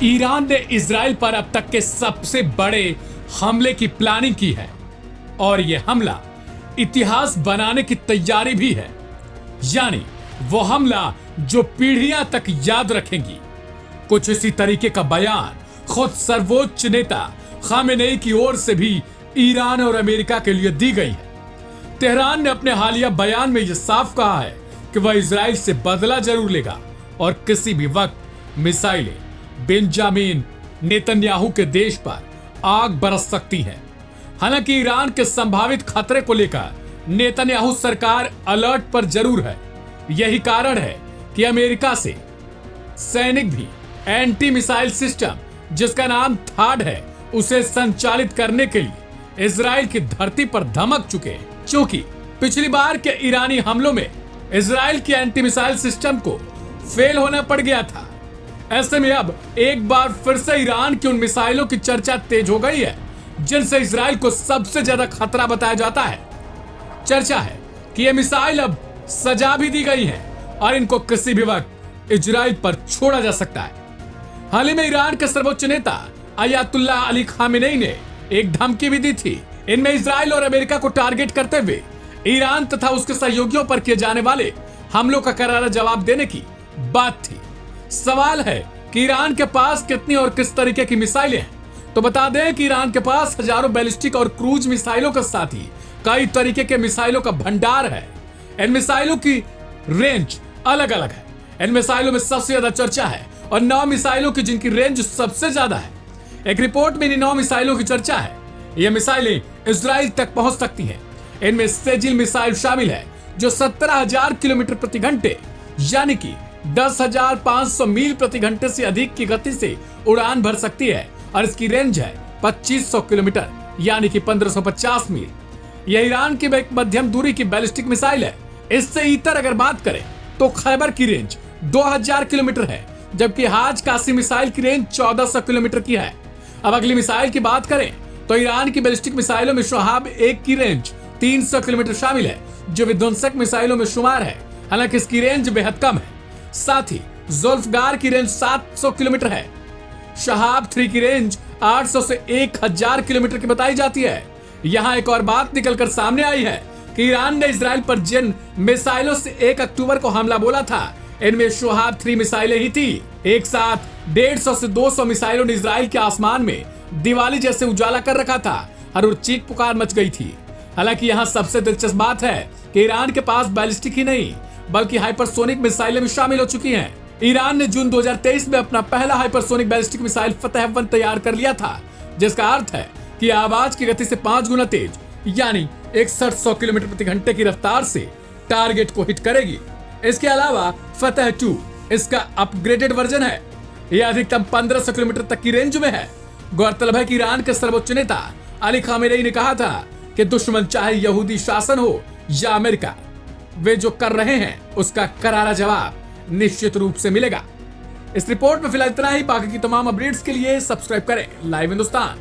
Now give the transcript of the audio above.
Iran ने Israel पर अब तक के सबसे बड़े हमले की प्लानिंग की है और यह हमला इतिहास बनाने की तैयारी भी है, यानी वो हमला जो पीढ़ियां तक याद रखेंगी। कुछ इसी तरीके का बयान खुद सर्वोच्च नेता खामेनेई की ओर से भी ईरान और अमेरिका के लिए दी गई है। तेहरान ने अपने हालिया बयान में यह साफ कहा है कि वह इजराइल से बदला जरूर लेगा और किसी भी वक्त मिसाइलें बेंजामिन नेतन्याहू के देश पर आग बरस सकती हैं। हालांकि ईरान के संभावित खतरे को लेकर नेतन्याहू सरकार अलर्ट पर जरूर है। यही कारण है कि अमेरिका से सैनिक भी एंटी मिसाइल सिस्टम, जिसका नाम थाड है, उसे संचालित करने के लिए इजराइल की धरती पर धमक चुके हैं। क्योंकि पिछली बार के ईरानी हमलों में इजराइल की एंटी मिसाइल सिस्टम को फेल होना पड़ गया था। ऐसे में अब एक बार फिर से ईरान की उन मिसाइलों की चर्चा तेज हो गई है जिनसे इजराइल को सबसे ज्यादा खतरा बताया जाता है। चर्चा है कि ये मिसाइल अब सजा भी दी गई है और इनको किसी भी वक्त इजराइल पर छोड़ा जा सकता है। हाल ही में ईरान के सर्वोच्च नेता अयातुल्लाह अली खामेनेई ने एक धमकी भी दी थी। इनमें इजराइल और अमेरिका को टारगेट करते हुए ईरान तथा उसके सहयोगियों पर किए जाने वाले हमलों का करारा जवाब देने की बात थी। सवाल है कि ईरान के पास कितनी और किस तरीके की मिसाइलें हैं। तो बता दें कि ईरान के पास हजारों बैलिस्टिक और क्रूज मिसाइलों के साथ ही कई तरीके के मिसाइलों का भंडार है। इन मिसाइलों की रेंज अलग अलग है। इन मिसाइलों में सबसे ज्यादा चर्चा है और 9 मिसाइलों की जिनकी रेंज सबसे ज्यादा है। एक रिपोर्ट में इन 9 मिसाइलों की चर्चा है। ये मिसाइलें इजराइल तक पहुंच सकती हैं। इनमें सेजिल मिसाइल शामिल है जो 17,000 किलोमीटर प्रति घंटे यानी कि 10,500 मील प्रति घंटे से अधिक की गति से उड़ान भर सकती है और इसकी रेंज है 2500 किलोमीटर यानी कि 1550 मील। यह ईरान की एक मध्यम दूरी की बैलिस्टिक मिसाइल है। इससे इतर अगर बात करें तो खैबर की रेंज 2000 किलोमीटर है, जबकि हाज कासी मिसाइल की रेंज 1400 किलोमीटर की है। अब अगली मिसाइल की बात करें तो ईरान की बैलिस्टिक मिसाइलों में शहाब 1 की रेंज 300 किलोमीटर शामिल है, जो विध्वंसक मिसाइलों में शुमार है। हालांकि इसकी रेंज बेहद कम है। साथ ही जुल्फगार की रेंज 700 किलोमीटर है। शहाब 3 की रेंज 800 से 1000 किलोमीटर की बताई जाती है। यहाँ एक और बात निकलकर सामने आई है कि ईरान ने इजराइल पर जिन मिसाइलों से 1 अक्टूबर को हमला बोला था, इनमें शहाब 3 मिसाइलें ही थी। एक साथ 150 से 200 मिसाइलों ने इजराइल के आसमान में दिवाली जैसे उजाला कर रखा था और चीख पुकार मच गई थी। हालांकि यहाँ सबसे दिलचस्प बात है कि ईरान के पास बैलिस्टिक ही नहीं बल्कि हाइपरसोनिक मिसाइलें भी शामिल हो चुकी हैं। ईरान ने जून 2023 में अपना पहला हाइपरसोनिक बैलिस्टिक मिसाइल फतह-1 तैयार कर लिया था, जिसका अर्थ है कि आवाज की गति से 5 गुना तेज यानी 6100 किलोमीटर प्रति घंटे की रफ्तार से टारगेट को हिट करेगी। इसके अलावा फतह-2 इसका अपग्रेडेड वर्जन है। यह अधिकतम 1500 किलोमीटर तक की रेंज में है। गौरतलब है कि ईरान के सर्वोच्च नेता अली खामेनेई ने कहा था कि दुश्मन चाहे यहूदी शासन हो या अमेरिका, वे जो कर रहे हैं उसका करारा जवाब निश्चित रूप से मिलेगा। इस रिपोर्ट में फिलहाल इतना ही। बाकी की तमाम अपडेट्स के लिए सब्सक्राइब करें लाइव हिंदुस्तान।